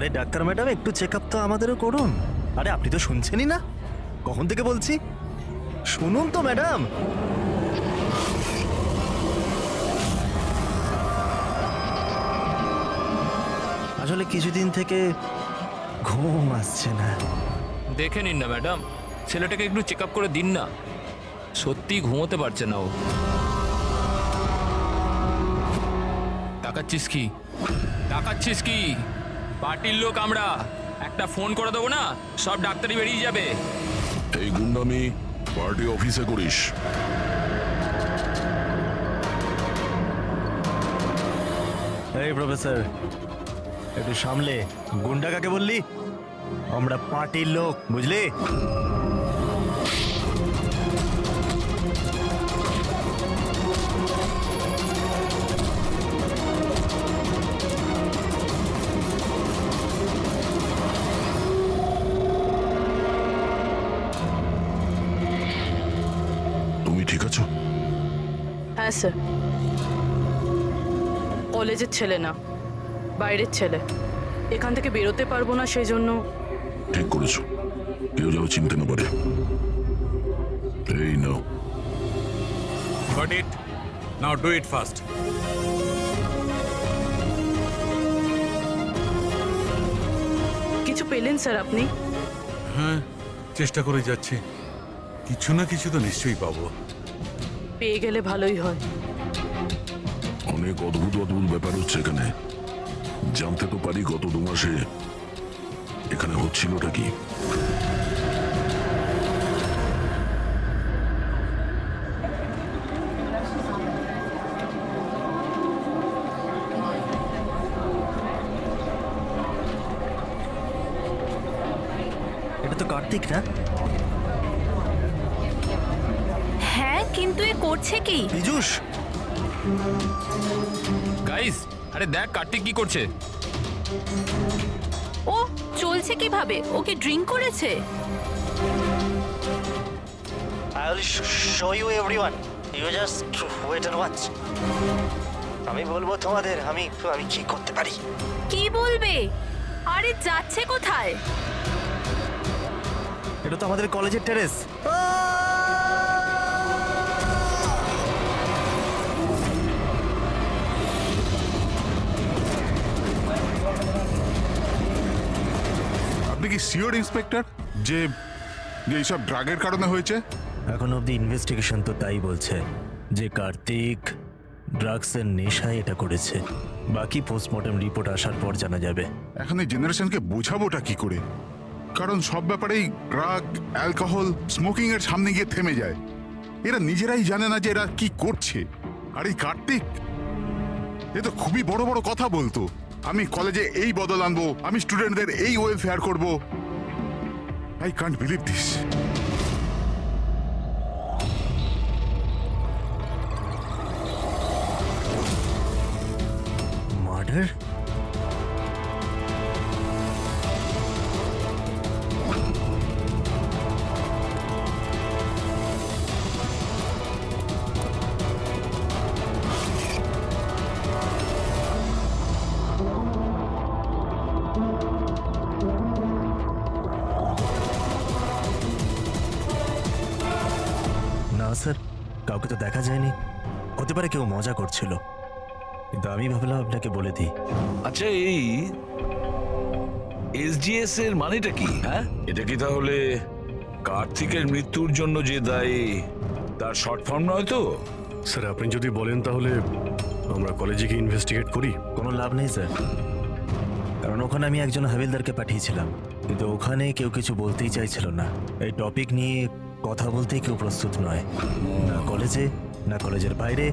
আরে doctor madam, একটু check up তো আমাদেরও করুন। আরে আপনি তো শুনছেনই না, কখন থেকে বলছি, শুনুন তো ম্যাডাম। আসলে কিছুদিন থেকে ঘুম আসছে না। দেখে নিন না ম্যাডাম, ছেলেটাকে একটু চেক আপ করে দিন না। সত্যি ঘুমোতে পারছে না ও। তাকাচ্ছিস কি, তাকাচ্ছিস কি? পার্টির লোক আমরা, একটা ফোন করে দেবো না, সব ডাক্তারি বেরিয়ে যাবে। এই গুন্ডামি পার্টি অফিসে করিস? এই প্রফেসর, একটু সামলে। গুন্ডা কাকে বললি? আমরা পার্টির লোক, বুঝলি? তুমি ঠিক আছো? হ্যাঁ স্যার, কলেজের ছেলে না, বাইরের ছেলে। এখান থেকে বেরোতে পারবো না, সেই জন্য। ঠিক করেছো, কেউ যেন চিনতে না পারে। এই নাও। Got it. Now do it fast. কিছু পেলেন স্যার আপনি? হ্যাঁ, চেষ্টা করে যাচ্ছি। কিছু না কিছু তো নিশ্চয়ই পাবো। পেয়ে গেলে ভালোই হয়। অনেক অদ্ভুত অদ্ভুত ব্যাপার হচ্ছে এখানে। জানতে তো পারি গত 2 মাসে এখানে হচ্ছিলটা কি। এটা তো কার্তিক না? হ্যাঁ, কিন্তু এ করছে কি? পীযূষ, গাইস, আরে দেখ কার্তিক কি করছে। ও চলছে কিভাবে? ও কি ড্রিঙ্ক করেছে? I will show you everyone. You just wait and watch. আমি বলবো তোমাদের আমি কি করতে পারি। কি বলবে? আরে যাচ্ছে কোথায়? এটা তো আমাদের কলেজের টেরেস। আপনি কি সিওর ইন্সপেক্টর যে এইসব ড্রাগের কারণে হয়েছে? এখন অব্দি ইনভেস্টিগেশন তো তাই বলছে যে কার্তিক ড্রাগসের নেশায় এটা করেছে। বাকি পোস্টমর্টম রিপোর্ট আসার পর জানা যাবে। এখন এই জেনারেশনকে বোঝাবোটা কি করে? কারণ সব ব্যাপারেই ড্রাগ, অ্যালকোহল, স্মোকিং এর সামনে গিয়ে থেমে যায়। এরা নিজেরাই জানে না যে এরা কি করছে। আর এই কার্তিক, এ তো খুবই বড় বড় কথা বলতো। আমি কলেজে এই বদল আনবো, আমি স্টুডেন্টদের এই ওয়েলফেয়ার করব। I can't believe this. Murder? না স্যার, কাউকে তো দেখা যায়নি। হতে পারে কেউ মজা করছিল, কিন্তু আমি ভাবলাম আপনাকে বলে দিই। আচ্ছা, এই এসজিএস এর মানেটা কি? হ্যাঁ, এটা কি তাহলে কার্তিকের মৃত্যুর জন্য যে দায়ী তার শর্ট ফর্ম নয় তো? স্যার, আপনি যদি বলেন তাহলে আমরা কলেজে গিয়ে ইনভেস্টিগেট করি। কোনো লাভ নেই স্যার, কারণ ওখানে আমি একজন হাবিলদারকে পাঠিয়েছিলাম, কিন্তু ওখানে কেউ কিছু বলতেই চাইছিল না। এই টপিক নিয়ে কথা বলতেই কেউ প্রস্তুত নয়, না কলেজে, না কলেজের বাইরে,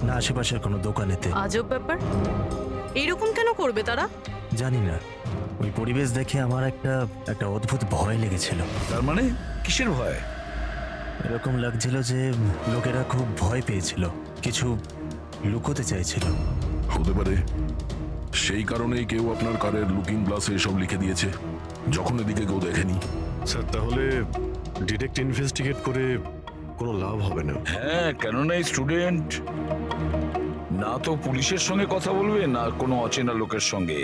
না আশেপাশের কোনো দোকানেতে। আজব ব্যাপার, এইরকম কেন করবে তারা? জানি না, ওই পরিবেশ দেখে আমার একটা অদ্ভুত ভয় লেগেছিল। তার মানে কিসের ভয়? এরকম লাগছিল যে লোকেরা খুব ভয় পেয়েছিল, কিছু লুকোতে চাইছিল। হতে পারে সেই কারণেই কেউ আপনার কারের লুকিং গ্লাসে এসব লিখে দিয়েছে, যখন এদিকে কেউ দেখেনি। স্যার, তাহলে ডিরেক্ট ইনভেস্টিগেট করে কোনো লাভ হবে না। হ্যাঁ, কেননা এই স্টুডেন্ট না তো পুলিশের সঙ্গে কথা বলবে, না কোনো অচেনা লোকের সঙ্গে।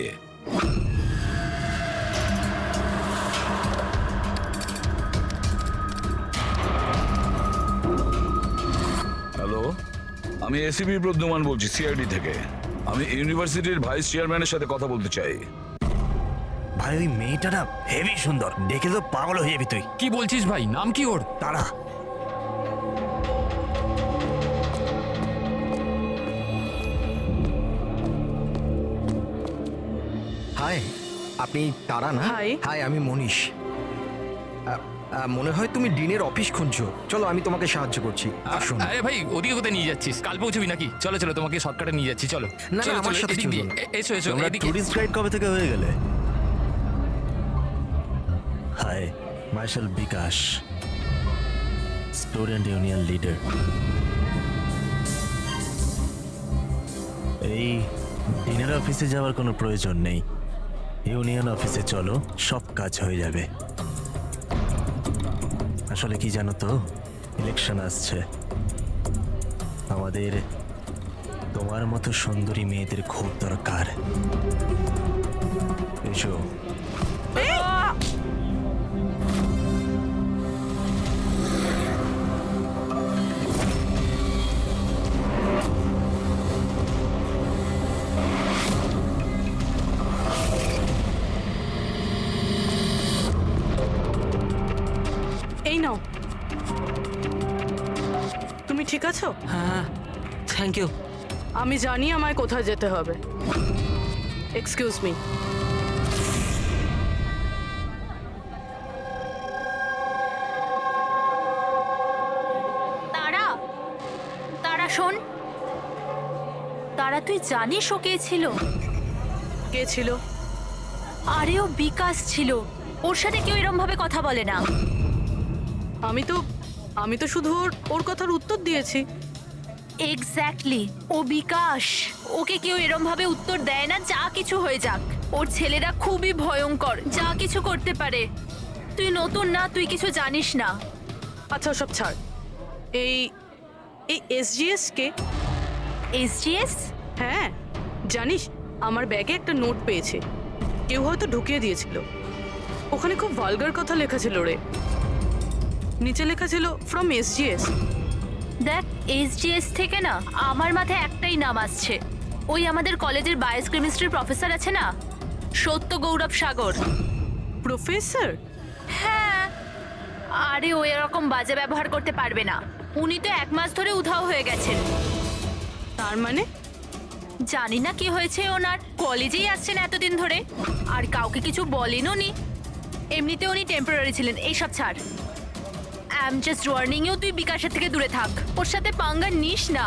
আমি এসিপি প্রদ্যুমান বলছি, সিআইডি থেকে। আমি ইউনিভার্সিটির ভাইস চেয়ারম্যানের সাথে কথা বলতে চাই। ভাই ওই মেয়েটা না হেভি সুন্দর, দেখে তো পাগল হয়ে যাবি তুই। কি বলছিস ভাই? নাম কি ওর? তারা হাই, আপনি তারা না? Hi. হাই, আমি মনীষ। মনে হয় তুমি ডিনের অফিস খুঁজছো। চলো আমি তোমাকে সাহায্য করছি, আসুন। আরে ভাই, ওদিকে কোথায় নিয়ে যাচ্ছিস? কাল পৌঁছবি নাকি? চলো চলো, তোমাকে শর্টকাটে নিয়ে যাচ্ছি, চলো। না, চলো, আমার চলো, সাথে এদিক দিয়ে। চলুন। এসো এসো, তোমরা এদিকে। টুরিস্ট গাইড কবে থেকে হয়ে গেলে? হাই, মার্শাল বিকাশ, স্টুডেন্ট ইউনিয়ন লিডার। এই ডিনের অফিসে যাওয়ার কোনো প্রয়োজন নেই, ইউনিয়ন অফিসে চলো, সব কাজ হয়ে যাবে। আসলে কি জানো তো, ইলেকশন আসছে, আমাদের তোমার মতো সুন্দরী মেয়েদের খুব দরকার। এসো। এই নাও। তুমি ঠিক আছো? হ্যাঁ, থ্যাংক ইউ। আমি জানি আমায় কোথায় যেতে হবে। Excuse me. তারা, তারা শোন। তারা, তুই জানিস ও কে ছিল? কে ছিল? আরে ও বিকাশ ছিল। ওর সাথে কেউ এরম ভাবে কথা বলে না। আমি তো শুধু ওর কথার উত্তর দিয়েছি। এক্স্যাক্টলি, ও বিকাশ। ওকে কেউ এরম ভাবে উত্তর দেয় না, যা কিছু হয়ে যাক। ওর ছেলেরা খুবই ভয়ঙ্কর, যা কিছু করতে পারে। তুই নতুন না, তুই কিছু জানিস না। আচ্ছা সব ছাড়। এই এসজিএস কে? এসজিএস? হ্যাঁ, জানিস আমার ব্যাগে একটা নোট পেয়েছে, কেউ হয়তো ঢুকিয়ে দিয়েছিল। ওখানে খুব ভালগার কথা লেখা ছিল রে। নিচে লেখা ছিল ফ্রম এসজিএস। দেখ, এসজিএস থেকে না আমার মাথায় একটাই নাম আসছে। ওই আমাদের কলেজের বায়োকেমিস্ট্রির প্রফেসর আছে না, সত্য গৌরব সাগর। প্রফেসর? হ্যাঁ, আরে ও এরকম বাজে ব্যবহার করতে পারবে না। উনি তো 1 মাস ধরে উধাও হয়ে গেছেন। তার মানে? জানি না কি হয়েছে ওনার, কলেজেই আসছেন এতদিন ধরে আর কাউকে কিছু বলেনও নি। এমনিতে উনি টেম্পোরারি ছিলেন। এইসব ছাড়, I am just warning you, তুই বিকাশের থেকে দূরে থাক, ওর সাথে পাঙ্গা নিস না।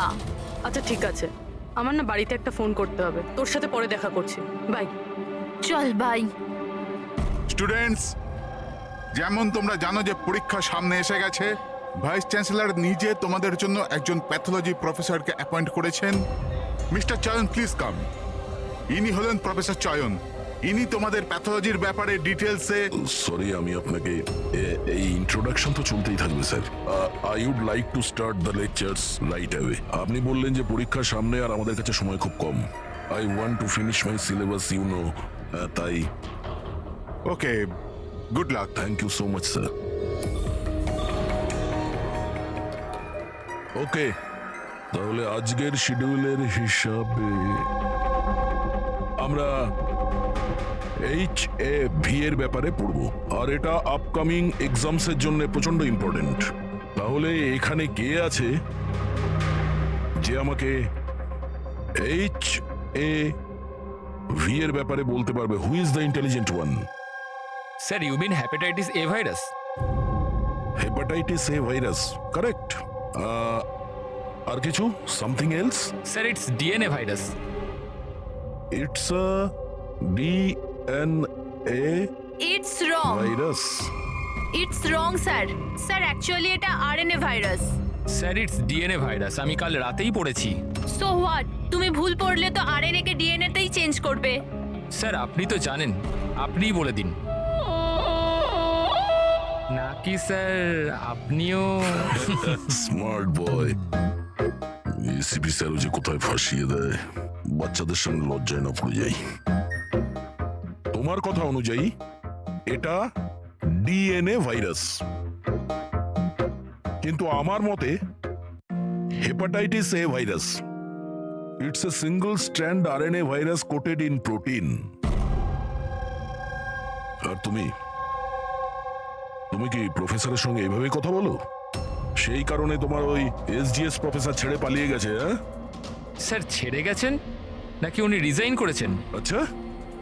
আচ্ছা ঠিক আছে, আমার না বাড়িতে একটা ফোন করতে হবে। তোর সাথে পরে দেখা করছি, বাই। চল বাই। স্টুডেন্টস, যেমন তোমরা জানো যে পরীক্ষা সামনে এসে গেছে, ভাইস চ্যান্সেলর নিজে তোমাদের জন্য একজন প্যাথোলজি প্রফেসরকে অ্যাপয়েন্ট করেছেন। মিস্টার চয়ন, প্লিজ কাম। ইনি হলেন প্রফেসর চয়ন। ইনি তোমাদের প্যাথোলজির ব্যাপারে ডিটেলসে। সরি, আমি আপনাকে এই ইন্ট্রোডাকশন তো চলতেই থাকবে sir. I would like to start the lectures right away. আপনি বললেন যে পরীক্ষার সামনে আর আমাদের কাছে সময় খুব কম। I want to finish my syllabus, you know, তাই। Okay, good luck. Thank you so much sir. Okay, তাহলে আজকের শিডিউলের হিসাবে আমরা HAV এর ব্যাপারে পড়ব, আর এটা আপকামিং এক্সামস এর জন্য প্রচন্ড ইম্পর্টেন্ট। তাহলে এখানে কে আছে যে আমাকে HAV এর ব্যাপারে বলতে পারবে? Who is the intelligent one? Sir, you mean hepatitis A virus? Hepatitis A virus, correct. আর কিছু? Something else? Sir, it's DNA virus. It's a DNA it's wrong. Virus. It's wrong sir. Sir, actually এটা RNA virus. Sir, it's DNA virus, আমি কাল রাতেই পড়েছি। So what? তুমি ভুল পড়লে তো আরএনএ কে ডিএনএ তেই চেঞ্জ করবে। স্যার, আপনি তো জানেন, আপনিই বলে দিন। নাকি স্যার আপনিও? Smart boy. এসিপি স্যারও যে কোথায় ফাঁসিয়ে দেয়, বাচ্চাদের সঙ্গে লজ্জায় না পড়ে যাই। তোমার কথা অনুযায়ী এটা ডিএনএ ভাইরাস, কিন্তু আমার মতে hepatitis A virus. It's a single strand RNA virus coated in protein. আর তুমি কি প্রফেসরের সঙ্গে এইভাবে কথা বলো? সেই কারণে তোমার ওই এসজিএস প্রফেসর ছেড়ে পালিয়ে গেছে, হ্যাঁ? স্যার ছেড়ে গেছেন নাকি উনি রিজাইন করেছেন? আচ্ছা,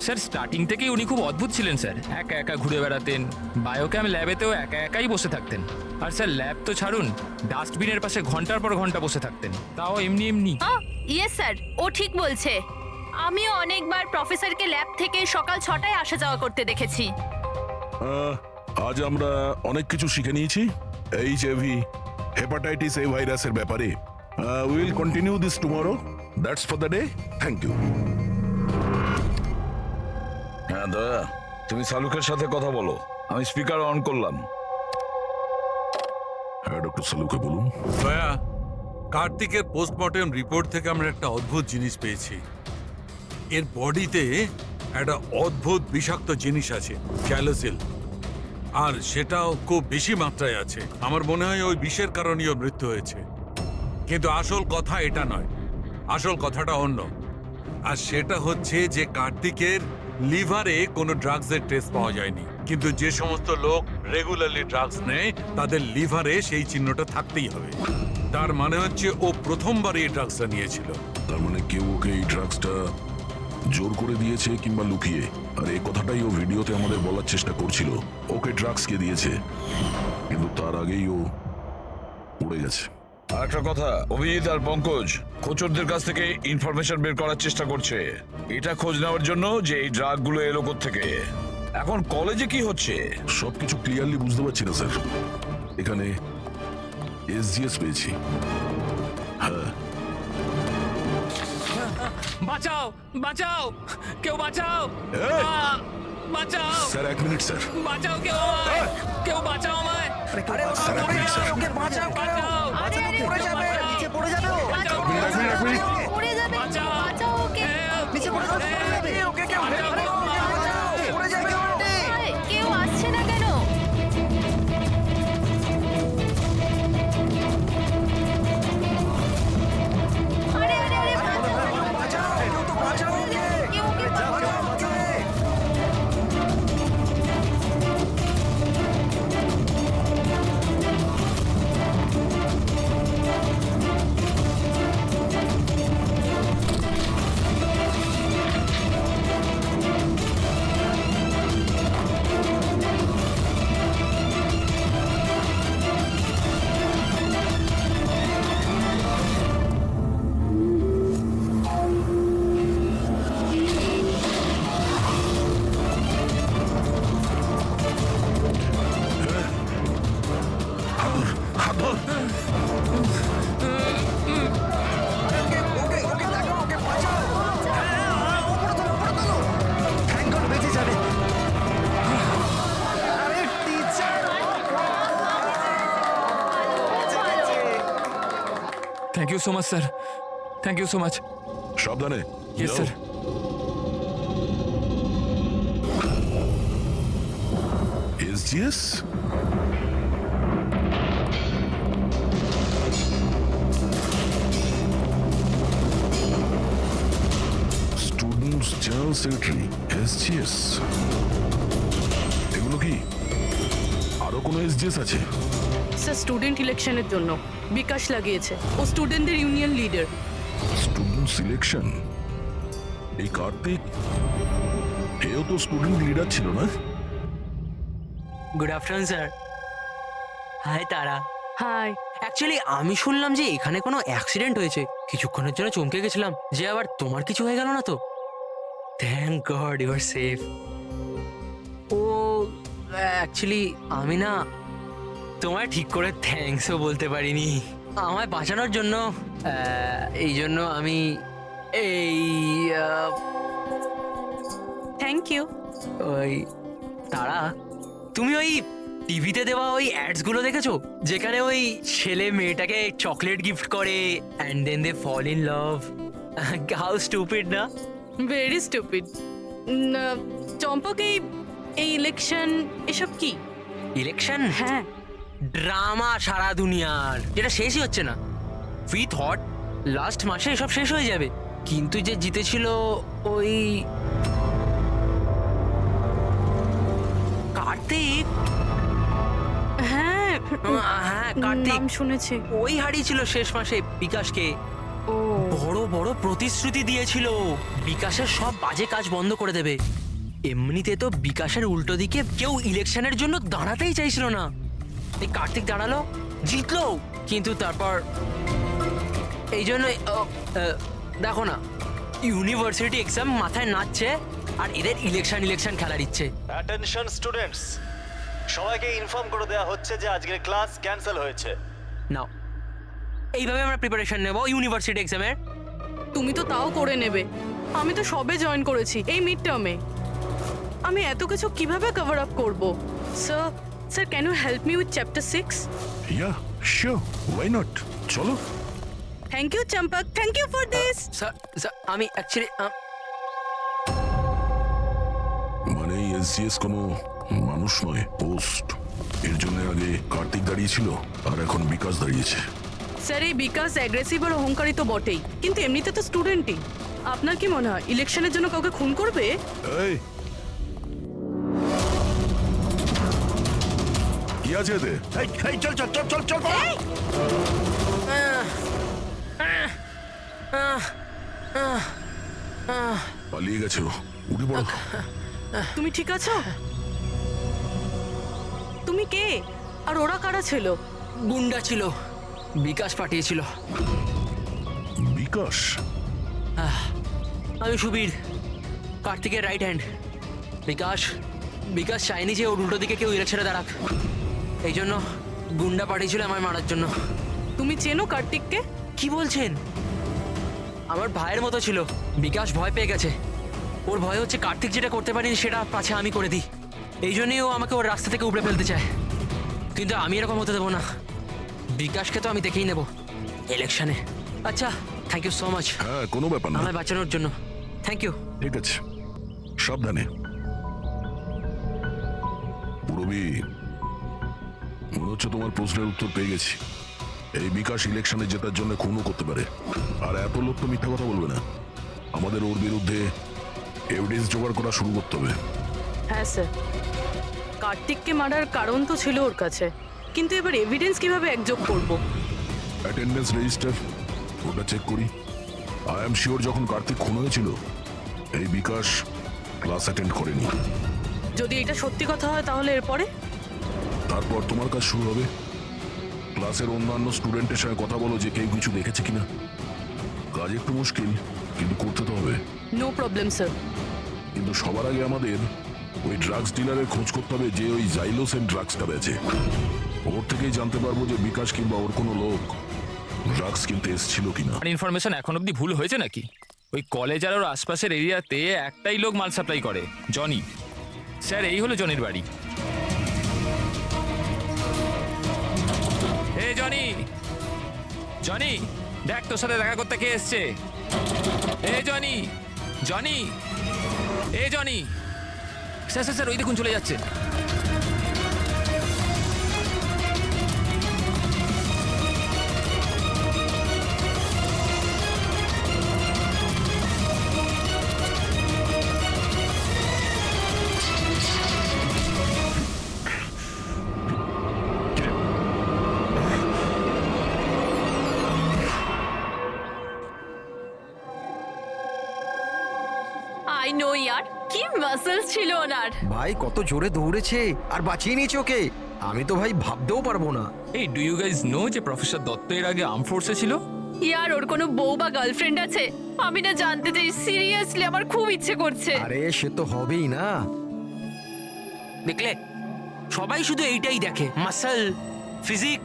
স্যার স্টার্টিং থেকেই উনি খুব অদ্ভুত ছিলেন স্যার। একা একা ঘুরে বেড়াতেন, বায়োক্যাম ল্যাবেতেও একা একাই বসে থাকতেন। আর স্যার ল্যাব তো ছাড়ুন, ডাস্টবিনের পাশে ঘন্টার পর ঘন্টা বসে থাকতেন, তাও এমনি এমনি। ইয়েস স্যার, ও ঠিক বলছে। আমিও অনেকবার প্রফেসরকে ল্যাব থেকে সকাল 6টায় আসা যাওয়া করতে দেখেছি। আজ আমরা অনেক কিছু শিখে নিয়েছি এইচআইভি হেপাটাইটিস এ ভাইরাসের ব্যাপারে। Will continue this tomorrow. That's for the day. Thank you. হ্যাঁ দাদা, তুমি সালুকের সাথে কথা বলো, আমি স্পিকার অন করলাম। হ্যাঁ ডক্টর সালুকে বলুন। দয়া, কার্তিকের পোস্টমর্টেম রিপোর্ট থেকে আমরা একটা অদ্ভুত জিনিস পেয়েছি। এর বডিতে একটা অদ্ভুত বিষাক্ত জিনিস আছে, ক্যালোসিল, আর সেটাও খুব বেশি মাত্রায় আছে। আমার মনে হয় ওই বিষের কারণেই ওর মৃত্যু হয়েছে। কিন্তু আসল কথা এটা নয়, আসল কথাটা অন্য। আর সেটা হচ্ছে যে কার্তিকের লিভারে কোনো ড্রাগসের টেস্ট পাওয়া যায়নি, কিন্তু যে সমস্ত লোক রেগুলারলি ড্রাগস নেয় তাদের লিভারে সেই চিহ্নটা থাকতেই হবে। তার মানে হচ্ছে ও প্রথমবার এই ড্রাগসটা নিয়েছিল। তার মানে কেউ ওকে এই ড্রাগসটা জোর করে দিয়েছে কিংবা লুকিয়ে। আর এই কথাটাই ও ভিডিওতে আমাদের বলার চেষ্টা করছিল, ওকে ড্রাগস কে দিয়েছে, কিন্তু তার আগেই ও উড়ে গেছে। আর একটা কথা, অভিজিৎ আর পঙ্কজ খোঁচরদের কাছ থেকে ইনফরমেশন বের করার চেষ্টা করছে, এটা খোঁজ নেওয়ার জন্য যে এই ড্রাগগুলো এলো থেকে। এখন কলেজে কি হচ্ছে সবকিছু ক্লিয়ারলি বুঝতে পারছি না স্যার। এখানে এসজিএস পেয়েছি। হ্যাঁ, বাঁচাও বাঁচাও, কেউ বাঁচাও, এই! বাঁচাও স্যার এক মিনিট স্যার। বাঁচাও, কেউ আমায়, কেউ বাঁচাও আমায়, স্যার এক মিনিট স্যার। বাঁচাও, আরে, আরে, পড়ে যাবে, নিচে পড়ে যাবে, এক মিনিট। পড়ে যাবে, বাঁচাও। বাঁচাও ওকে, নিচে পড়ে যাবে, ওকে কেউ পড়ে যাবে, কেউ আসছে না কেন? আরে আরে আরে, বাঁচাও, কেউ ওকে বাঁচাও। হাত ধর। Thank you so much sir, thank you so much. সাবধানে। Yes sir. SGS students general secretary, SGS. এগুলো কি আরো কোনো এসজিএস আছে? স্যার স্টুডেন্ট ইলেকশনের জন্য বিকাশ লাগিয়েছে। ও স্টুডেন্টদের ইউনিয়ন লিডার। Student selection? এই কার্তিক, এও তো স্টুডেন্ট লিডার ছিল না? Good afternoon sir. হাই তারা। হাই। অ্যাকচুয়ালি আমি শুনলাম যে এখানে কোনো অ্যাক্সিডেন্ট হয়েছে, কিছুক্ষণের জন্য চমকে গেছিলাম যে আবার তোমার কিছু হয়ে গেল না তো। Thank god you are safe. ও অ্যাকচুয়ালি আমি না তোমায় ঠিক করে থ্যাঙ্কসও বলতে পারিনি আমায় বাঁচানোর জন্য। এই জন্য আমি এই থ্যাংক ইউ। ওই তারা, তুমি ওই টিভিতে দেওয়া ওই অ্যাডস গুলো দেখেছো যেখানে ওই ছেলে মেয়েটাকে চকলেট গিফট করে and then they fall in love? How stupid না? Very stupid. চম্পক, এই ইলেকশন এসব কি? ইলেকশন? হ্যাঁ। ড্রামা সারা দুনিয়ার, যেটা শেষই হচ্ছে না। উই থট লাস্ট মাসে এসব শেষ হয়ে যাবে, কিন্তু যে জিতেছিল ওই কার্তিক। হ্যাঁ হ্যাঁ কার্তিক, নাম শুনেছি। ওই হারিয়েছিল শেষ মাসে বিকাশকে। ও বড় বড় প্রতিশ্রুতি দিয়েছিল বিকাশের সব বাজে কাজ বন্ধ করে দেবে। এমনিতে তো বিকাশের উল্টো দিকে কেউ ইলেকশনের জন্য দাঁড়াতেই চাইছিল না। এই কার্তিক দাঁড়ালো, জিতলো, কিন্তু তারপর এই জন্য দেখো না, ইউনিভার্সিটি এক্সাম মাথায় নাচছে আর এদের ইলেকশন খেলার ইচ্ছে। অ্যাটেনশন স্টুডেন্টস, সবাইকে ইনফর্ম করে দেওয়া হচ্ছে যে আজকের ক্লাস ক্যান্সেল হয়েছে। নাও, এইভাবে আমরা প্রিপারেশন নেব ইউনিভার্সিটি এক্সামের। তুমি তো তাও করে নেবে, আমি তো সবে জয়েন করেছি এই মিড টার্মে। আমি এত কিছু কিভাবে কভার আপ করব? Sir sir, can you help me with chapter 6? Ya sure, why not, চলো। Thank you Champak, thank you for this. Sir আমি অ্যাকচুয়ালি মানে এসজিএস কোনো মানুষ নয়, পোস্ট। এর জন্য আগে কার্তিক দাঁড়িয়েছিল আর এখন বিকাশ দাঁড়িয়েছে। স্যার, এই বিকাশ অ্যাগ্রেসিভ আর অহংকারী তো বটেই, কিন্তু এমনিতে তো স্টুডেন্টই। আপনার কি মনে হয় ইলেকশনের জন্য কাউকে খুন করবে? এই কি আছে এতে? চল চল চল চল চল। পালিয়ে গেছে ও, উঠে পড়ো। তুমি ঠিক আছো? তুমি কে আর ওরা কারা ছিল? গুন্ডা ছিল, বিকাশ পাঠিয়েছিল। বিকাশ? আমি সুবীর, কার্তিকের রাইট হ্যান্ড। বিকাশ চায়নি যে ওর উল্টো দিকে কেউ ইলেকশনে দাঁড়াক, এই জন্য গুন্ডা পাঠিয়েছিল আমায় মারার জন্য। তুমি চেনো কার্তিককে? কি বলছেন? আমার ভাইয়ের মতো ছিল। বিকাশ ভয় পেয়ে গেছে, ওর ভয় হচ্ছে কার্তিক যেটা করতে পারিনি সেটা পাছে আমি করে দিই। এই জন্যই ও আমাকে ওর রাস্তা থেকে উপড়ে ফেলতে চায়, কিন্তু আমি এরকম হতে দেবো না। বিকাশকে তো আমি দেখেই নেব ইলেকশনে। আচ্ছা, থ্যাংক ইউ সো মাচ হ্যাঁ, কোনো ব্যাপার না। আমায় বাঁচানোর জন্য। Thank you. ঠিক আছে, সাবধানে। পুরবি, মনে হচ্ছে তোমার প্রশ্নের উত্তর পেয়ে গেছি। এই বিকাশ ইলেকশনে জেতার জন্য খুনও করতে পারে, আর এত লোক তো মিথ্যা কথা বলবে না। আমাদের ওর বিরুদ্ধে এভিডেন্স জোগাড় করা শুরু করতে হবে। হ্যাঁ স্যার, কার্তিককে মারার কারণ তো ছিল ওর কাছে, কিন্তু এবার এভিডেন্স কিভাবে একযোগ করব? অ্যাটেন্ডেন্স রেজিস্টার, ওটা চেক করি। আই এম শিওর যখন কার্তিক খুন হয়েছিল এই বিকাশ ক্লাস অ্যাটেন্ড করেনি। যদি এটা সত্যি কথা হয় তাহলে এরপরে? তারপর তোমার কাজ শুরু হবে। ক্লাসের অন্যান্য স্টুডেন্টের সঙ্গে কথা বলো যে কেউ কিছু দেখেছে কিনা। কাজ একটু মুশকিল, কিন্তু করতে তো হবে। No problem sir. কিন্তু সবার আগে আমাদের ওই ড্রাগস ডিলারের খোঁজ করতে হবে যে ওই জাইলোসের ড্রাগসটা বেচে। ওর থেকেই জানতে পারবো যে বিকাশ কিংবা ওর কোনো লোক ড্রাগস কিনতে এসেছিল কিনা। আর ইনফরমেশন এখন অব্দি ভুল হয়েছে নাকি? ওই কলেজ আর ওর আশপাশের এরিয়াতে একটাই লোক মাল সাপ্লাই করে, জনি। স্যার, এই হলো জনির বাড়ি। এ জনি, জনি দেখ তোর সাথে দেখা করতে কে এসছে। এ জনি, জনি, এ জনি। স্যার স্যার স্যার, ওই দেখুন চলে যাচ্ছে। আই নো ইয়ার, কি মাসেলস ছিল ওনার। ভাই কত জোরে দৌড়েছে আর বাঁচিয়ে নিয়েছে ওকে, আমি তো ভাই ভাবতেও পারবো না। এই ডু ইউ গাইজ নো যে প্রফেসর দত্ত এর আগে আর্ম ফোর্সে ছিল? ইয়ার, ওর কোনো বউ বা গার্লফ্রেন্ড আছে? আমি না জানতে চাই, সিরিয়াসলি আমার খুব ইচ্ছে করছে। আরে সে তো হবেই না। দেখলে, সবাই শুধু এইটাই দেখে, মাসল, ফিজিক।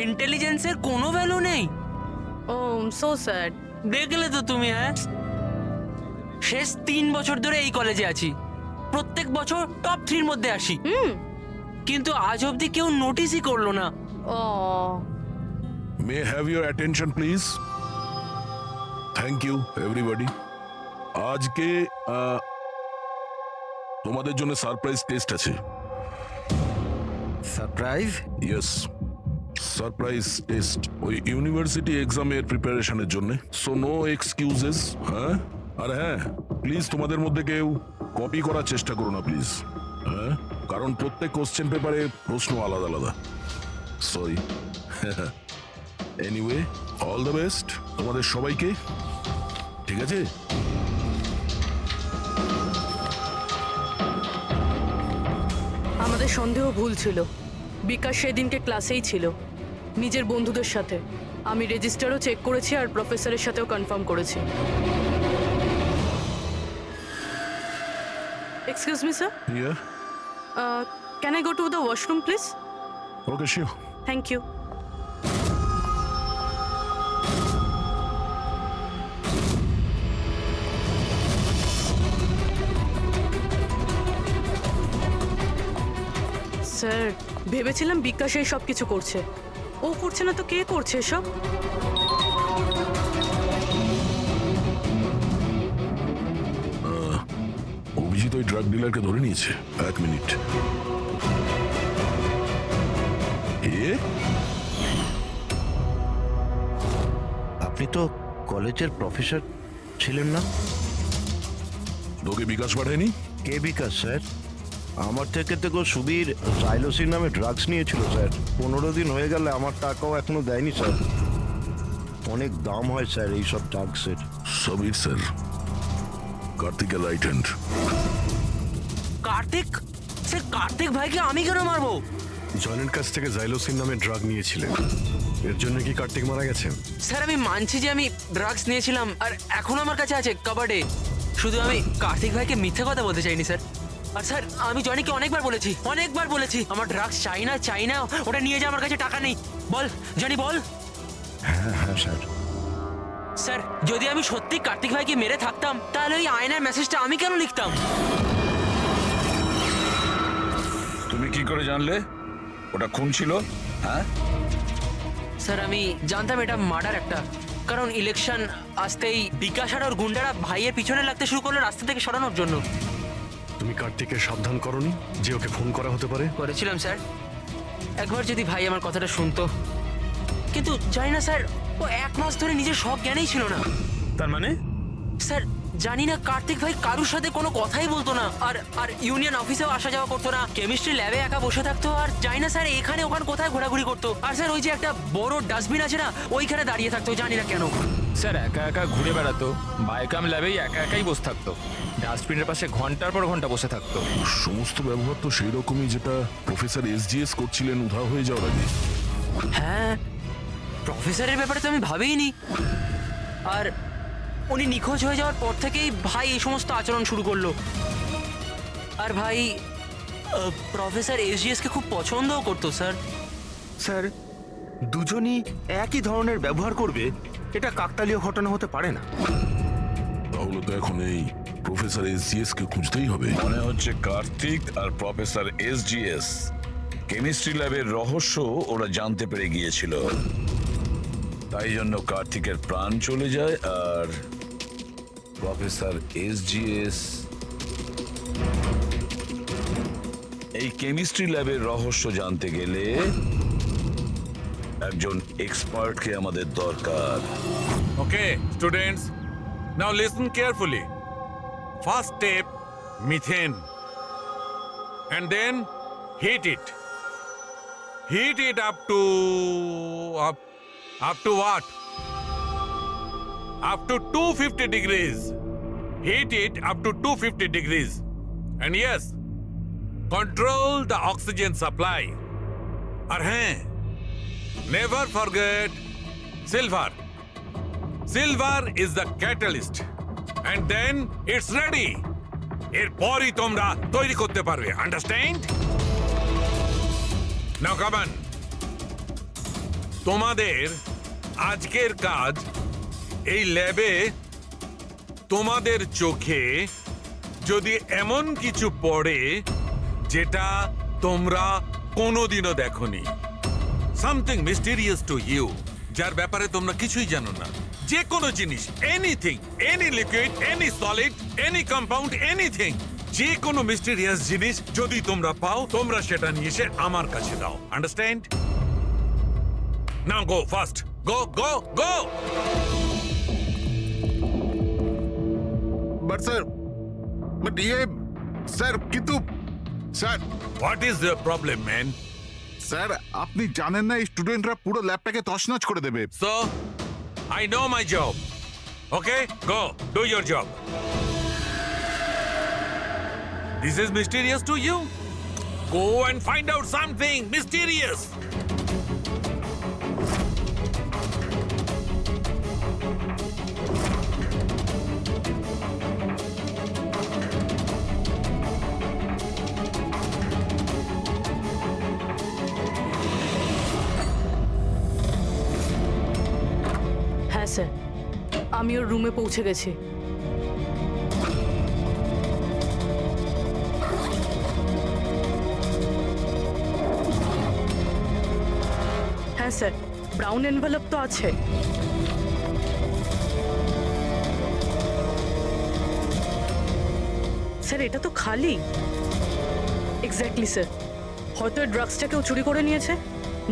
ইন্টেলিজেন্সের কোনো ভ্যালু নেই। ও সো স্যাড। দেখলে তো তুমি, হ্যাঁ, শেষ 3 বছর ধরে এই কলেজে আছি, প্রত্যেক বছর টপ 3 এর মধ্যে আসি, কিন্তু আজ অবধি কেউ নোটিসই করলো না। Oh may have your attention please. Thank you everybody. আজকে তোমাদের জন্য সারপ্রাইজ টেস্ট আছে। সারপ্রাইজ? ইয়েস, সারপ্রাইজ টেস্ট ওই ইউনিভার্সিটি এক্সামের প্রিপারেশনের জন্য, সো নো এক্সকিউজেস। হ্যাঁ, আর হ্যাঁ, প্লিজ তোমাদের মধ্যে কেউ কপি করার চেষ্টা করো না প্লিজ। হ্যাঁ, কারণ প্রত্যেক কোশ্চেন পেপারে প্রশ্ন আলাদা আলাদা। Sorry. Anyway, all the best তোমাদের সবাইকে, ঠিক আছে? আমাদের সন্দেহ ভুল ছিল। বিকাশ সেদিনকে ক্লাসেই ছিল নিজের বন্ধুদের সাথে। আমি রেজিস্টারও চেক করেছি আর প্রফেসরের সাথেও কনফার্ম করেছি। Excuse me sir, Yeah, can I go to the washroom please? okay, sure. Thank you. Sir, ভেবেছিলাম বিকাশ এই সব কিছু করছে। ও করছে না তো কে করছে এসব? অভিজিৎ ওই ড্রাগ ডিলারকে ধরে নিয়েছে। এক মিনিট। আপনি তো কলেজের প্রফেসর ছিলেন না? তোকে বিকাশ পাঠায়নি? কে বিকাশ স্যার? আমার থেকে সুবীর সাইলোসিন নামে ড্রাগস নিয়েছিল স্যার। 15 দিন হয়ে গেলে আমার টাকাও এখনো দেয়নি স্যার। অনেক দাম হয় স্যার এইসব ড্রাগসের। সবির স্যার, কার্তিকের রাইট হ্যান্ড। কার্তিক? সে কার্তিক ভাইকে আমি কেন মারবো? জয়নের কাছ থেকে জাইলোসিন নামে ড্রাগ নিয়েছিলেন, এর জন্য কি কার্তিক মারা গেছেন? স্যার আমি মানছি যে আমি ড্রাগস নিয়েছিলাম আর এখন আমার কাছে আছে কাবার্ডে। শুধু আমি কার্তিক ভাইকে মিথ্যে কথা বলতে চাইনি স্যার। আর স্যার আমি জয়নিকে অনেকবার বলেছি আমার ড্রাগস চাই না, ওটা নিয়ে যা, আমার কাছে টাকা নেই। বল জনি, বল। হ্যাঁ হ্যাঁ স্যার। স্যার যদি আমি সত্যি কার্তিক ভাইকে মেরে থাকতাম তাহলে ওই আয়নার মেসেজটা আমি কেন লিখতাম? তুমি কি করে জানলে ওটা খুন ছিল? হ্যাঁ, স্যার আমি জানতাম এটা মার্ডার একটা, কারণ ইলেকশন আসতেই বিকাশ আর ওর গুন্ডারা ভাইয়ের পিছনে লাগতে শুরু করলো রাস্তা থেকে সরানোর জন্য। তুমি কার্তিককে সাবধান করনি যে ওকে ফোন করা হতে পারে? করেছিলাম স্যার, একবার যদি ভাই আমার কথাটা শুনতো, কিন্তু জানি না স্যার, ও 1 মাস ধরে নিজের সব জ্ঞানেই ছিল না। তার মানে? স্যার জানি না, কার্তিক ভাই কারুর সাথে কোনো কথাই বলতো না, আর ইউনিয়ন অফিসেও আসা যাওয়া করতো না, কেমিস্ট্রি ল্যাবে একা বসে থাকতো, আর জানি না স্যার এখানে ওখানে কোথায় ঘোরাঘুরি করতো। আর স্যার ওই যে একটা বড় ডাস্টবিন আছে না, ওইখানে দাঁড়িয়ে থাকতো, জানি না কেন। স্যার একা একা ঘুরে বেড়াতো, বায়োকাম ল্যাবেই একা একাই বসে থাকতো, ডাস্টবিনের পাশে ঘন্টার পর ঘন্টা বসে থাকতো। সমস্ত ব্যবহার তো সেই রকমই যেটা প্রফেসর SGS করছিলেন উধাও হয়ে যাওয়ার আগে। হ্যাঁ, প্রফেসরের ব্যাপারে তো আমি ভাবিনি। আর উনি নিখোঁজ হয়ে যাওয়ার পর থেকেই ভাই এই সমস্ত আচরণ শুরু করলো। আর ভাই প্রফেসর SGS কে খুব পছন্দও করতো স্যার। স্যার, দুজনই একই ধরনের ব্যবহার করবে এটা কাকতালীয় ঘটনা হতে পারে না। তাহলে তো এখন এই প্রফেসর SGS কে খুঁজতেই হবে। মনে হচ্ছে কার্তিক আর প্রফেসর SGS কেমিস্ট্রি ল্যাবের রহস্য ওরা জানতে পেরে গিয়েছিল, তাই জন্য কার্তিকের প্রাণ চলে যায় আর প্রফেসর SGS এই কেমিস্ট্রি ল্যাবের রহস্য জানতে গেলে একজন এক্সপার্টকে আমাদের দরকার। Okay, students, now listen carefully. First step, methane. And then heat it. Heat it up to what? Up to 250 degrees. Heat it up to 250 degrees. And yes, control the oxygen supply. And hey, never forget silver. Silver is the catalyst. And then it's ready. এরপরই তোমরা তৈরি করতে পারবে, understand? Now come on. তোমাদের আজকের কাজ এই ল্যাবে তোমাদের চোখে যদি এমন কিছু পড়ে যেটা তোমরা কোনোদিনও দেখোনি, সামথিং মিস্টেরিয়াস টু ইউ, যার ব্যাপারে তোমরা কিছুই জানো না, যে কোনো জিনিস, anything, any liquid, any solid, any compound, anything, যে কোনো মিস্টেরিয়াস জিনিস যদি তোমরা পাও, তোমরা সেটা নিয়ে এসে আমার কাছে দাও, understand? Now go fast, go go go. But sir, but sir কিন্তু sir what is the problem man? Sir আপনি জানেন না এই স্টুডেন্টরা পুরো ল্যাবটাকে তছনছ করে দেবে। So, I know my job. Okay, go, do your job. This is mysterious to you? Go and find out something mysterious. হ্যাঁ স্যার, আমি ওর রুমে পৌঁছে গেছি। হ্যাঁ স্যার, ব্রাউন এনভেলপ তো আছে। স্যার এটা তো খালি। এক্স্যাক্টলি স্যার, হয়তো এই ড্রাগসটা কেউ চুরি করে নিয়েছে,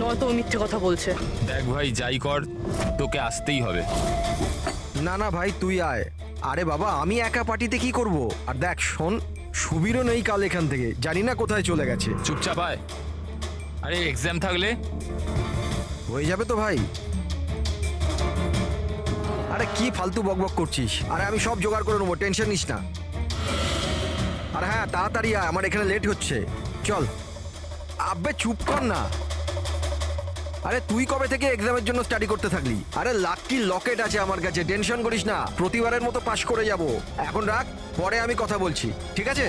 নয়তো ও মিথ্যে কথা বলছে। দেখ ভাই, যাই কর তোকে আসতেই হবে। না না ভাই তুই আয়। আরে বাবা আমি একা পার্টিতে কি করব? আর দেখ শোন, সুবীরও নেই কাল এখান থেকে, জানি না কোথায় চলে গেছে। চুপচাপ আয়। আরে এক্সাম থাকলে হয়ে যাবে তো ভাই। আরে কি ফালতু বকবক করছিস? আরে আমি সব জোগাড় করে নেবো, টেনশন নিস না। আর হ্যাঁ তাড়াতাড়ি আয়, আমার এখানে লেট হচ্ছে। চল। আব্বে চুপ কর না। আরে তুই কবে থেকে এক্সামের জন্য স্টাডি করতে থাকলি? আরে লাকি লকেট আছে আমার কাছে, টেনশন করিস না, প্রতিবারের মতো পাশ করে যাব। এখন রাখ, পরে আমি কথা বলছি, ঠিক আছে?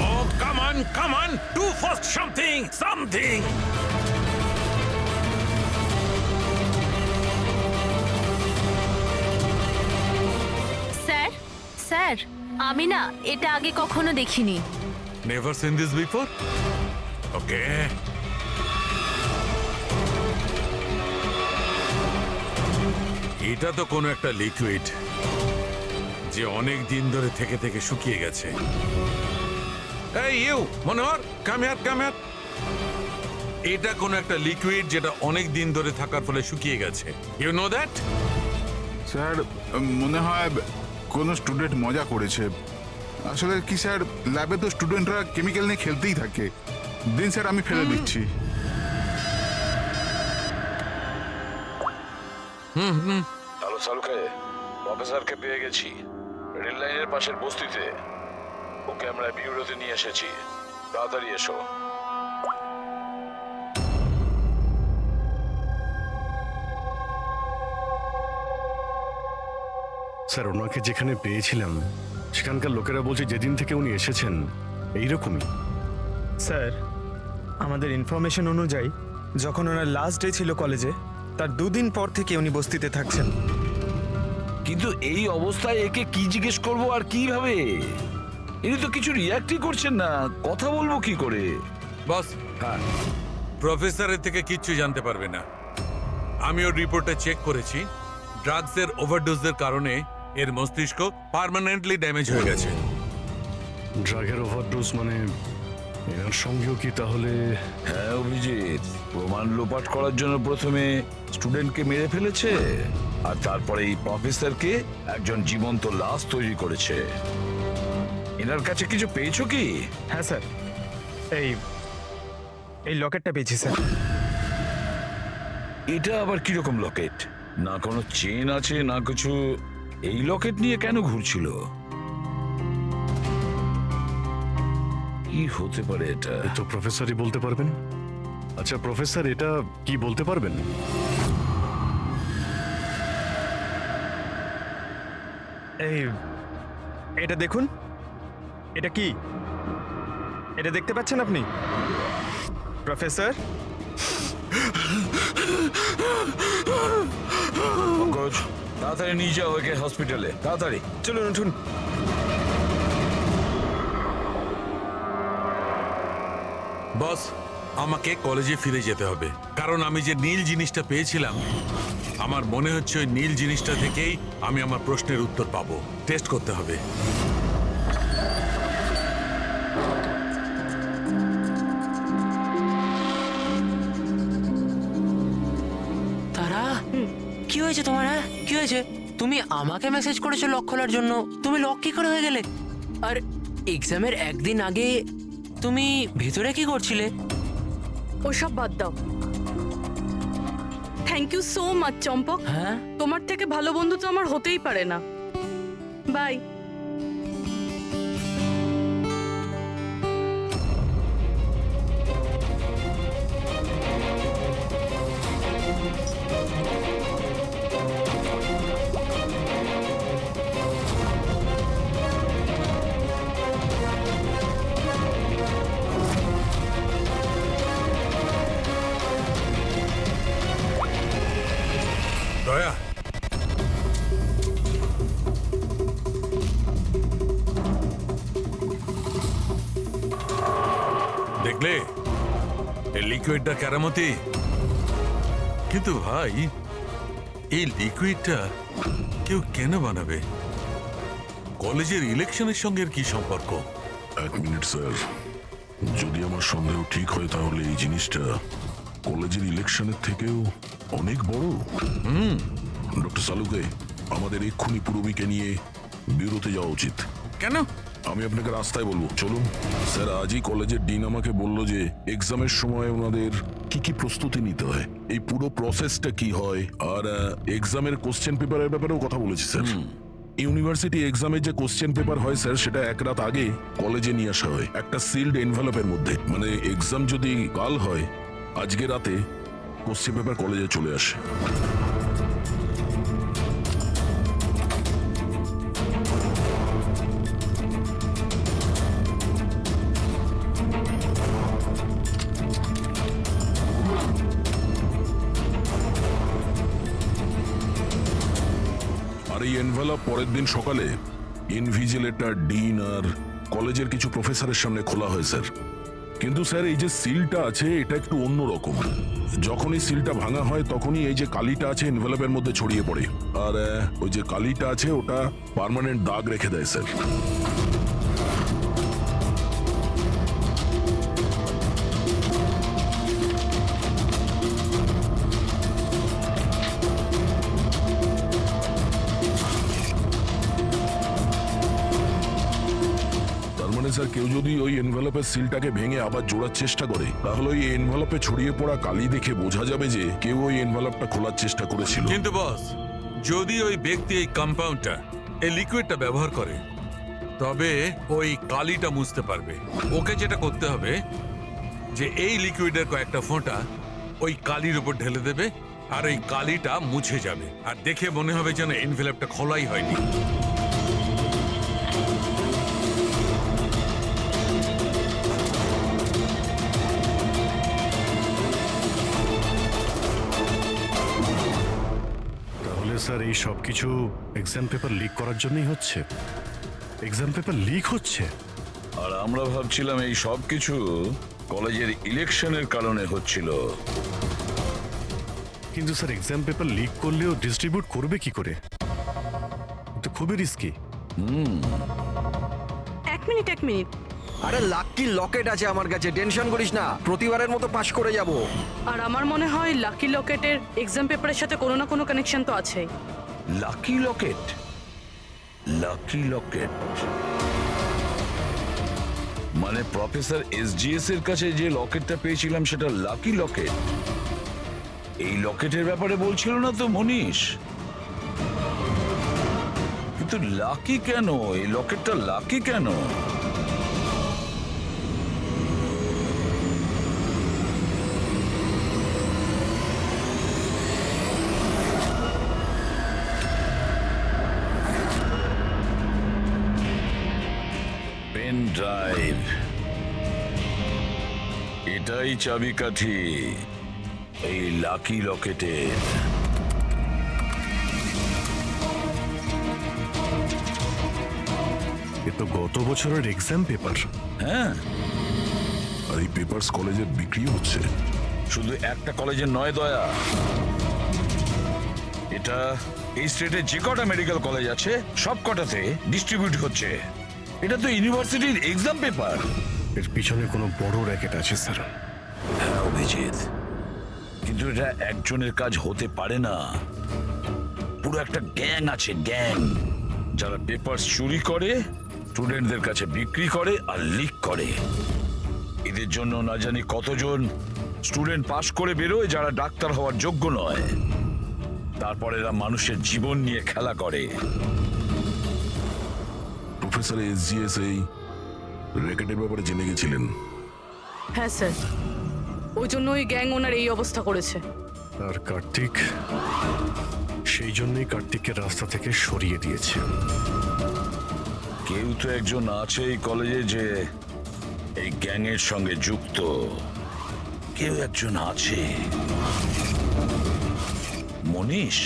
Oh, come on, do first something. Sir sir, আমি না এটা আগে কখনো দেখিনি। Never seen this before? Okay. এটা তো কোনো একটা লিকুইড যে অনেক দিন ধরে থেকে থেকে শুকিয়ে গেছে। এই ইউ মনোহর, কাম হিয়ার। এটা কোনো একটা লিকুইড যেটা অনেক দিন ধরে থাকার ফলে শুকিয়ে গেছে। You know that? স্যার মনে হয় কোনো স্টুডেন্ট মজা করেছে। আসলে কি স্যার, ল্যাবে তো স্টুডেন্টরা কেমিক্যাল নিয়ে খেলতেই থাকে। দিন স্যার আমি ফেলে দিচ্ছি। হ্যালো সালুকে, প্রফেসরকে পেয়ে গেছি রেল লাইনের পাশের বস্তিতে। ওকে আমরা বিউরোতে নিয়ে এসেছি, তাড়াতাড়ি এসো। স্যার ওনাকে যেখানে পেয়েছিলাম সেখানকার লোকেরা বলছে যেদিন থেকে উনি এসেছেন এইরকমই। স্যার আমাদের ইনফরমেশন অনুযায়ী যখন ওনার লাস্ট ডে ছিল কলেজে, তার 2 দিন পর থেকে উনি বস্তিতে থাকছেন। কিন্তু এই অবস্থায় একে কি জিজ্ঞেস করবো আর কিভাবে? ইনি তো কিছু রিয়াক্টই করছেন না, কথা বলবো কি করে? বস, হ্যাঁ, প্রফেসরের থেকে কিচ্ছু জানতে পারবে না। আমি ওর রিপোর্টে চেক করেছি, ড্রাগসের ওভারডোজের কারণে এর মস্তিষ্ক পার্মানেন্টলি ড্যামেজ হয়ে গেছে। ড্রাগের ওভারডোজ মানে এনার সঙ্গেও কি তাহলে? হ্যাঁ অভিজিৎ, প্রমাণ লোপাট করার জন্য প্রথমে স্টুডেন্টকে মেরে ফেলেছে, আর তারপরে এই প্রফেসরকে একজন জীবন্ত লাশ তৈরি করেছে। এনার কাছে কিছু পেয়েছো কি? হ্যাঁ স্যার, এই লকেটটা পেয়েছি স্যার। এটা আবার কিরকম লকেট? না কোনো চেন আছে না কিছু। এই লকেট নিয়ে কেন ঘুরছিল? কি হতে পারে এটা? এ তো প্রফেসরই বলতে পারবেন। আচ্ছা প্রফেসর, এটা কি বলতে পারবেন? এটা দেখুন, এটা কি? এটা দেখতে পাচ্ছেন আপনি প্রফেসর? পঙ্কজ, তাড়াতাড়ি নিয়ে যাও ওকে হসপিটালে, তাড়াতাড়ি। চলুন উঠুন। বস, আমাকে কলেজে ফিরে যেতে হবে, কারণ আমি যে নীল জিনিসটা পেয়েছিলাম, আমার মনে হচ্ছে ওই নীল জিনিসটা থেকেই আমি আমার প্রশ্নের উত্তর পাবো। টেস্ট করতে হবে। হয়েছে তোমার? হ্যাঁ, কি হয়েছে? তুমি আমাকে মেসেজ করেছো লক খোলার জন্য, তুমি লক কি করে হয়ে গেলে? আর এক্সামের একদিন আগে তুমি ভিতরে কি করছিলে? ওসব বাদ দাও। থ্যাংক ইউ সো মাচ চম্পক। হ্যাঁ, তোমার থেকে ভালো বন্ধু তো আমার হতেই পারে না। বাই। দয়া, দেখলে এই লিকুইডটা কেরামতি, কিন্তু ভাই এই লিকুইডটা কেউ কেন বানাবে? কলেজের ইলেকশনের সঙ্গে এর কি সম্পর্ক? এক মিনিট স্যার, যদি আমার সন্দেহ ঠিক হয় তাহলে এই জিনিসটা কলেজের ইলেকশনের থেকেও অনেক বড়। ডক্টর সালুকে, আমাদের এক্ষুনি পুরবিকে নিয়ে বিরতে যাওয়া উচিত। কেন? আমি আপনাকে রাস্তায় বলবো, চলুন। স্যার, আজই কলেজের ডিন আমাকে বলল যে এক্সামের সময় ওনাদের কি কি প্রস্তুতি নিতে হয়, এই পুরো প্রসেসটা কি হয়, আর এক্সামের কোশ্চেন পেপারের ব্যাপারেও কথা বলেছি স্যার। ইউনিভার্সিটি এক্সামের যে কোশ্চেন পেপার হয় স্যার, সেটা এক রাত আগে কলেজে নিয়ে আসা হয় একটা সিল্ড এনভেলপের মধ্যে। মানে এক্সাম যদি কাল হয়, আজকে রাতে কোশ্চেন পেপার কলেজে চলে আসে। আর এই এনভেলপ পরের দিন সকালে ইনভিজিলেটর, ডিন আর কলেজের কিছু প্রফেসরের সামনে খোলা হয় স্যার। কিন্তু স্যার, এই যে সিলটা আছে এটা একটু অন্যরকম। যখনই সিলটা ভাঙা হয় তখনই এই যে কালিটা আছে এনভেলপের মধ্যে ছড়িয়ে পড়ে, আর ওই যে কালিটা আছে ওটা পার্মানেন্ট দাগ রেখে দেয় স্যার। স্যার, কেউ যদি ওই এনভেলপের সিলটাকে ভেঙে আবার জোড়ার চেষ্টা করে, তাহলে ওই এনভেলপে ছড়িয়ে পড়া কালি দেখে বোঝা যাবে যে কেউ ওই এনভেলপটা খোলার চেষ্টা করেছিল। কিন্তু বস, যদি ওই ব্যক্তি এই কম্পাউন্ডটা, এই লিকুইডটা ব্যবহার করে, তবে ওই কালিটা মুছতে পারবে। ওকে যেটা করতে হবে যে এই লিকুইডের কয়েকটা ফোঁটা ওই কালির উপর ঢেলে দেবে, আর ওই কালিটা মুছে যাবে, আর দেখে মনে হবে যেন এনভেলপটা খোলাই হয়নি। স্যার, এই সব কিছু এক্সাম পেপার লিক করার জন্যই হচ্ছে? এক্সাম পেপার লিক হচ্ছে আর আমরা ভাবছিলাম এই সব কিছু কলেজের ইলেকশনের কারণে হচ্ছিল। কিন্তু স্যার, এক্সাম পেপার লিক করলেও ডিস্ট্রিবিউট করবে কি করে? তো খুবই রিস্কি। এক মিনিট। আরে লাকি লকেট আছে আমার কাছে, টেনশন করিস না, প্রতিবারের মতো পাশ করে যাব। আর আমার মনে হয় লাকি লকেটের এক্সাম পেপারের সাথে কোনো না কোনো কানেকশন তো আছেই। লাকি লকেট? লাকি লকেট মানে প্রফেসর এসজিএস এর কাছে যে লকেটটা পেয়েছিলাম সেটা লাকি লকেট? এই লকেটের ব্যাপারে বলছিল না তো মনীষ? কিন্তু লাকি কেন? এই লকেটটা লাকি কেন? পেন ড্রাইভ, এটাই চাবিকাঠি এই লাকি লকেটের। এ তো গত বছরের এক্সাম পেপার। হ্যাঁ, আর এই পেপারস কলেজে বিক্রি হচ্ছে। শুধু একটা কলেজের নয় দয়া, এটা এই স্টেটে যে কটা মেডিকেল কলেজ আছে সব কটাতে ডিস্ট্রিবিউট হচ্ছে। এটা তো ইউনিভার্সিটির এক্সাম পেপার। এর পিছনে কোনো বড় র্যাকেট আছে স্যার। হ্যাঁ অভিজিৎ, কিন্তু এটা একজনের কাজ হতে পারে না। পুরো একটা গ্যাং আছে, গ্যাং, যারা পেপার চুরি করে, স্টুডেন্টদের কাছে বিক্রি করে আর লিক করে। এদের জন্য না জানি কতজন স্টুডেন্ট পাশ করে বেরোয় যারা ডাক্তার হওয়ার যোগ্য নয়। তারপর এরা মানুষের জীবন নিয়ে খেলা করে। প্রফেসর এসজিএস এই র্যাকেটের ব্যাপারে জেনে গেছিলেন? হ্যাঁ স্যার, ওই জন্য ওই গ্যাং ওনার এই অবস্থা করেছে। আর কার্তিক, সেই জন্যই কার্তিককে রাস্তা থেকে সরিয়ে দিয়েছে। কেউ তো একজন আছে এই কলেজে যে এই গ্যাংয়ের সঙ্গে যুক্ত। কেউ একজন আছে। মনীষ?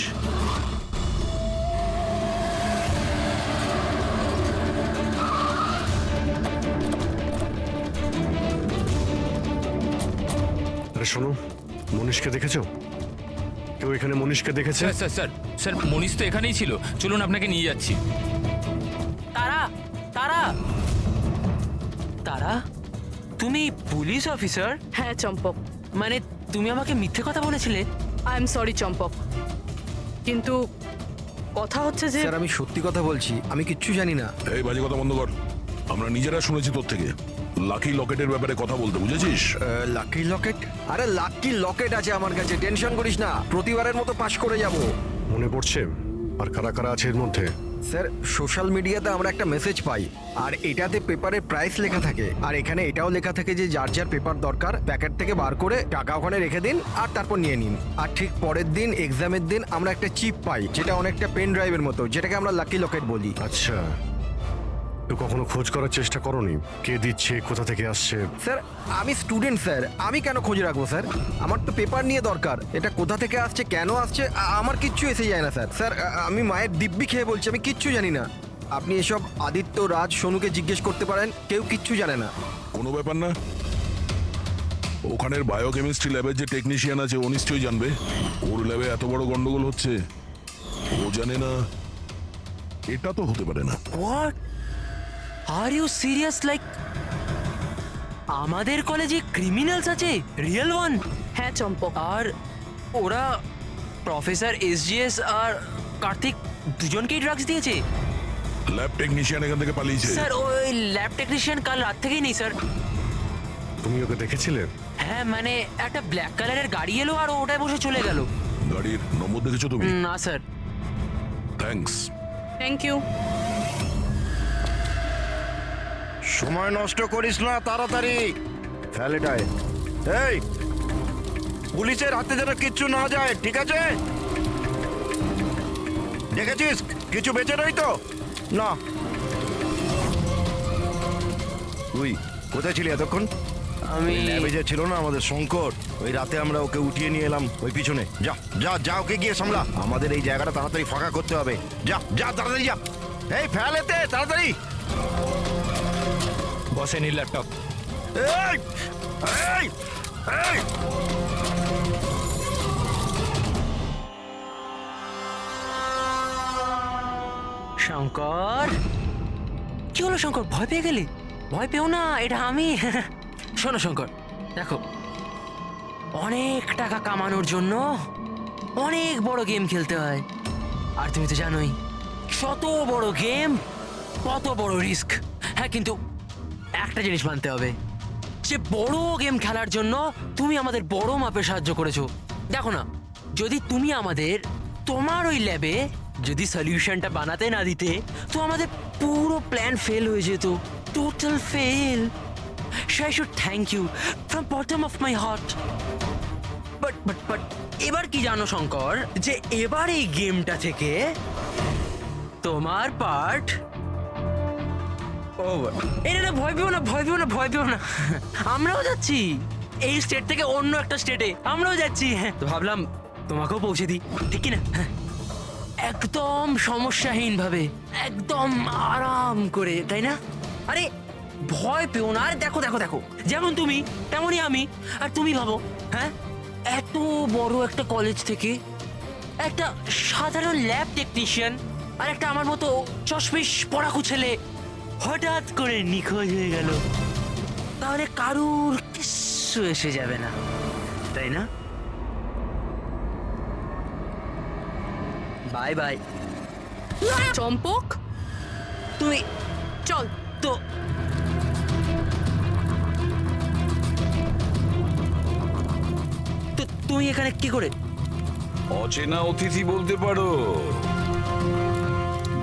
আরে শোনো, মনীষকে দেখেছো? কেউ এখানে মনীষকে দেখেছে? স্যার স্যার স্যার স্যার মনীষ তো এখানেই ছিল, চলুন আপনাকে নিয়ে যাচ্ছি। তারা তারা তারা তুমি পুলিশ অফিসার? হ্যাঁ চম্পক, মানে তুমি আমাকে মিথ্যে কথা বলেছিলে? আই এম সরি চম্পক, কিন্তু কথা হচ্ছে যে স্যার আমি সত্যি কথা বলছি, আমি কিচ্ছু জানি না। এই বাজে কথা বন্ধ কর। আমরা নিজেরা শুনেছি তোর থেকে লাকি লকেটের ব্যাপারে কথা বলতে, বুঝেছিস? লাকি লকেট? আরে লাকি লকেট আছে আমার কাছে, টেনশন করিস না, প্রতিবারের মতো পাশ করে যাব। মনে পড়ছে? আর কারা কারা আছে এর মধ্যে? স্যার সোশ্যাল মিডিয়াতে আমরা একটা মেসেজ পাই, আর এটাতে পেপারের প্রাইস লেখা থাকে, আর এখানে এটাও লেখা থাকে যে যার যার পেপার দরকার প্যাকেট থেকে বার করে টাকা ওখানে রেখে দিন আর তারপর নিয়ে নিন। আর ঠিক পরের দিন এক্সামের দিন আমরা একটা চিপ পাই, যেটা অনেকটা পেন ড্রাইভের মতো, যেটাকে আমরা লাকি লকেট বলি। আচ্ছা, তো কখনো খোঁজ করার চেষ্টা করোনি কে দিচ্ছে, কোথা থেকে আসছে? স্যার আমি স্টুডেন্ট স্যার, আমি কেন খোঁজ রাখবো স্যার? আমার তো পেপার নিয়ে দরকার, এটা কোথা থেকে আসছে কেন আসছে আমার কিচ্ছু এসে যায় না স্যার। স্যার আমি মায়ের দিব্যি খেয়ে বলছি, আমি কিচ্ছু জানি না। আপনি এসব আদিত্য, রাজ, সোনুকে জিজ্ঞেস করতে পারেন, কেউ কিচ্ছু জানে না। কোনো ব্যাপার না। ওখানের বায়োকেমিস্ট্রি ল্যাবের যে টেকনিশিয়ান আছে ও নিশ্চয়ই জানবে। ওর ল্যাবে এত বড় গন্ডগোল হচ্ছে, ও জানে না? এটা তো হতে পারে না। What are you serious? Like আমাদের কলেজে ক্রিমিনালস আছে, রিয়েল ওয়ান? হ্যাঁ চম্পক, আর ওরা প্রফেসর এসজিএস আর কার্তিক দুজনকেই ড্রাগস দিয়েছে? ল্যাব টেকনিশিয়ান এখান থেকে পালিয়েছে। স্যার ওই ল্যাব টেকনিশিয়ান কাল রাত থেকেই নেই স্যার। তুমি ওকে দেখেছিলে? হ্যাঁ মানে একটা ব্ল্যাক কালারের গাড়ি এলো আর ওটায় বসে চলে গেল। গাড়ির নম্বর দেখেছো তুমি? না স্যার। থ্যাঙ্কস। Thank you. সময় নষ্ট করিস না, তাড়াতাড়ি ফ্যালেটায়। এই পুলিশের হাতে যেন কিচ্ছু না যায়, ঠিক আছে? দেখেছিস কিছু বেঁচে রই তো না? তুই কোথায় ছিলি এতক্ষণ? আমি ল্যাবে যে ছিল না আমাদের শঙ্কর, ওই রাতে আমরা ওকে উঠিয়ে নিয়ে এলাম ওই পিছনে। যা যা যা, ওকে গিয়ে সামলা, আমাদের এই জায়গাটা তাড়াতাড়ি ফাঁকা করতে হবে। যা যা তাড়াতাড়ি যা। এই ফেলেতে তাড়াতাড়ি। বসেন এই ল্যাপটপ। এই এই এই শঙ্কর, কি হলো শঙ্কর, ভয় পেয়ে গেলি? ভয় পেও না, এটা আমি। শোনো শঙ্কর, দেখো, অনেক টাকা কামানোর জন্য অনেক বড় গেম খেলতে হয়, আর তুমি তো জানোই যত বড় গেম কত বড় রিস্ক। হ্যাঁ কিন্তু একটা জিনিস মানতে হবে, যে বড় গেম খেলার জন্য তুমি আমাদের বড় মাপে সাহায্য করেছো। দেখো না, যদি তুমি আমাদের তোমার ওই ল্যাবে যদি সলিউশনটা বানাতে না দিতে, তো আমাদের পুরো প্ল্যান ফেল হয়ে যেত, total fail. So I should thank you from bottom of my heart. But এবার কি জানো শঙ্কর, যে এবার এই গেমটা থেকে তোমার পার্ট ওভার। এটা ভয় পেও না, ভয় পেও না, ভয় পেও না, আমরাও যাচ্ছি এই স্টেট থেকে অন্য একটা স্টেটে, আমরাও যাচ্ছি। হ্যাঁ তো ভাবলাম তোমাকেও পৌঁছে দিই, ঠিক কি না? হ্যাঁ, একদম সমস্যাহীন ভাবে, একদম আরাম করে, তাই না? আরে ভয় পেও না। আরে দেখো দেখো দেখো, যেমন তুমি তেমনই আমি। আর তুমি ভাবো, হ্যাঁ, এত বড় একটা কলেজ থেকে একটা সাধারণ ল্যাব টেকনিশিয়ান আর একটা আমার মতো চশমিশ পড়াকু ছেলে হঠাৎ করে নিখোঁজ হয়ে গেল, তাহলে কারুর কিচ্ছু এসে যাবে না, তাই না? Bye bye. চম্পক, তুমি চল। তো তুমি এখানে কি করে? অচেনা অতিথি বলতে পারো।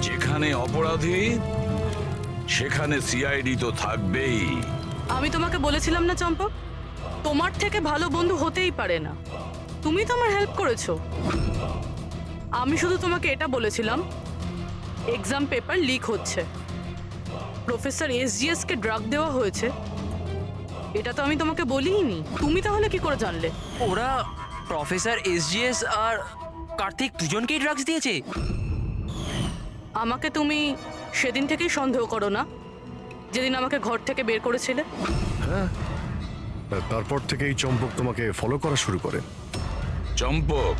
যেখানে অপরাধী সেখানে সিআইডি তো থাকবেই। আমি তোমাকে বলেছিলাম না চম্পক, তোমার থেকে ভালো বন্ধু হতেই পারে না। তুমি তো আমার হেল্প করেছো। আমি শুধু তোমাকে এটা বলেছিলাম এক্সাম পেপার লিক হচ্ছে, প্রফেসর এসজিএস কে ড্রাগ দেওয়া হয়েছে। এটা তো আমি তোমাকে বলিনি। তুমি তাহলে কি করে জানলে? ওরা প্রফেসর এসজিএস আর কার্তিক দুজনকেই ড্রাগস দিয়েছে? আমাকে তুমি সেদিন থেকেই সন্দেহ করো না, যেদিন আমাকে ঘর থেকে বের করেছিলে? তারপর থেকেই চম্পক তোমাকে ফলো করা শুরু করে। চম্পক,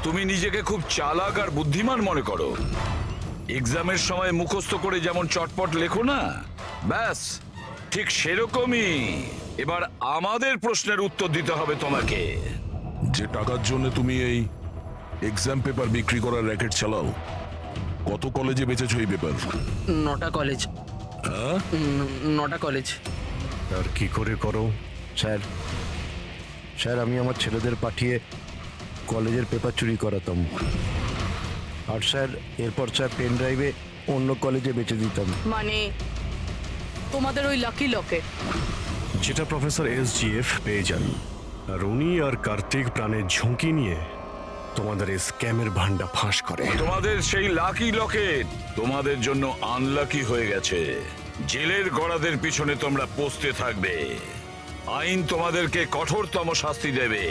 তুমি নিজেকে খুব চালাক আর বুদ্ধিমান মনে করো। এক্সামের সময় মুখস্থ করে যেমন চটপট লেখো না, ব্যাস ঠিক সেরকমই এবার আমাদের প্রশ্নের উত্তর দিতে হবে তোমাকে। যে টাকার জন্য তুমি এই এক্সাম পেপার বিক্রি করার র্যাকেট চালাও, কত কলেজে বেচেছো এই পেপার? 9টা কলেজ। হ্যাঁ, 9টা কলেজ। আর কি করে করো? স্যার, স্যার আমি আমার ছেলেদের পাঠিয়ে কলেজের পেপার চুরি করাতাম। আর স্যার এরপর স্যার পেন ড্রাইভে অন্য কলেজে বেচে দিতাম। মানে তোমাদের ওই লাকি লকেট? যেটা প্রফেসর এসজিএফ পেয়ে যান, আর উনি আর কার্তিক প্রাণের ঝুঁকি নিয়ে তোমাদের এই স্ক্যামের ভান্ডা ফাঁস করে। তোমাদের সেই লাকি লকেট তোমাদের জন্য আনলাকি হয়ে গেছে। জেলের গড়াদের পিছনে তোমরা পৌঁছতে থাকবে। আইন তোমাদেরকে কঠোরতম শাস্তি দেবে।